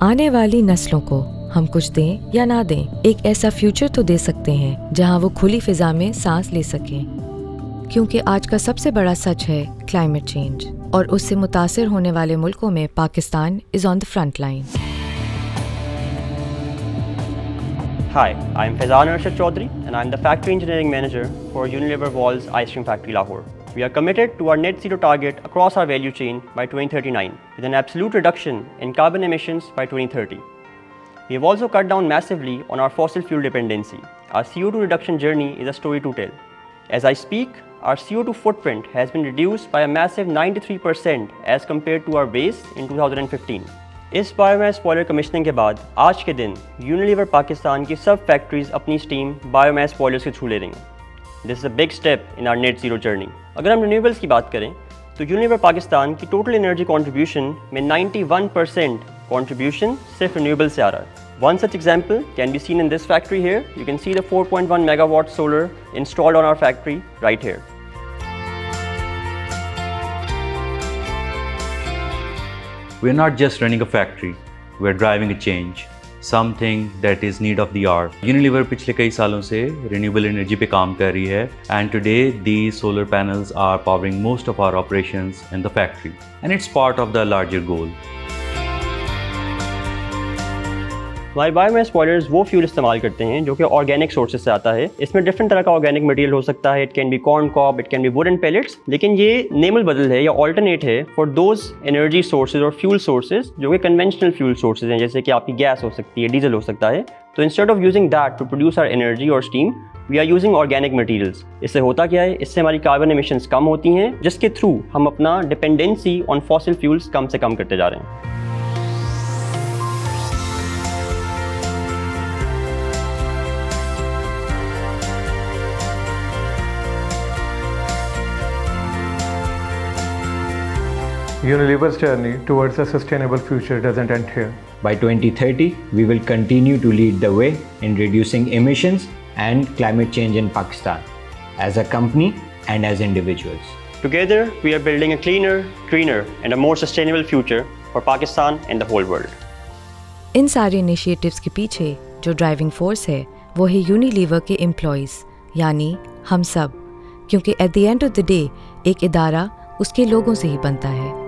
आने वाली नस्लों को हम कुछ दें या ना दें, एक ऐसा फ्यूचर तो दे सकते हैं जहां वो खुली फिजा में सांस ले सकें, क्योंकि आज का सबसे बड़ा सच है क्लाइमेट चेंज, और उससे मुतासिर होने वाले मुल्कों में Pakistan is on the front line. Hi, I'm Faizan Arshad Chaudhary and I'm the Factory Engineering Manager for Unilever Walls Ice Cream Factory Lahore. We are committed to our net zero target across our value chain by 2039 with an absolute reduction in carbon emissions by 2030. We have also cut down massively on our fossil fuel dependency. Our CO2 reduction journey is a story to tell. As I speak, our CO2 footprint has been reduced by a massive 93% as compared to our base in 2015. इस biomass boiler commissioning के बाद आज के दिन Unilever Pakistan की सब factories अपनी steam biomass boilers से छू ले रही हैं। This is a big step in our net zero journey. अगर हम रिन्यूएबल्स की बात करें तो यूनिलीवर पाकिस्तान की टोटल एनर्जी कंट्रीब्यूशन में 91% कंट्रीब्यूशन सिर्फ रिन्यूएबल से आ रहा है। One such example can be seen in this factory here. You can see the 4.1 megawatt solar installed on our factory right here. We're not just running a factory, we're driving a change, something that is need of the hour. Unilever पिछले कई सालों से renewable energy पे काम कर रही है, and today these solar panels are powering most of our operations in the factory, and it's part of the larger goal. हमारे बायोमास बॉयलर्स वो फ्यूल इस्तेमाल करते हैं जो कि ऑर्गेनिक सोर्सेज से आता है। इसमें डिफरेंट तरह का ऑर्गेनिक मटेरियल हो सकता है। It can be corn cob, it can be wooden pellets, लेकिन ये नेमल बदल है या ऑल्टरनेट है फॉर दोज एनर्जी सोर्सेज और फ्यूल सोर्सेज जो कि कन्वेंशनल फ्यूल सोर्सेज हैं, जैसे कि आपकी गैस हो सकती है, डीजल हो सकता है। तो instead of using that to produce our energy और steam, we are using organic materials. इससे होता क्या है, इससे हमारी कार्बन एमिशंस कम होती हैं, जिसके थ्रू हम अपना डिपेंडेंसी ऑन फॉसिल फ्यूल्स कम से कम करते जा रहे हैं। Unilever's journey towards a sustainable future doesn't end here. By 2030, we will continue to lead the way in reducing emissions and climate change in Pakistan, as a company and as individuals. Together, we are building a cleaner, greener and a more sustainable future for Pakistan and the whole world. इन सारे initiatives के पीछे जो driving force है वो है Unilever के employees, यानी हम सब, क्योंकि at the end of the day एक इदारा उसके लोगों से ही बनता है।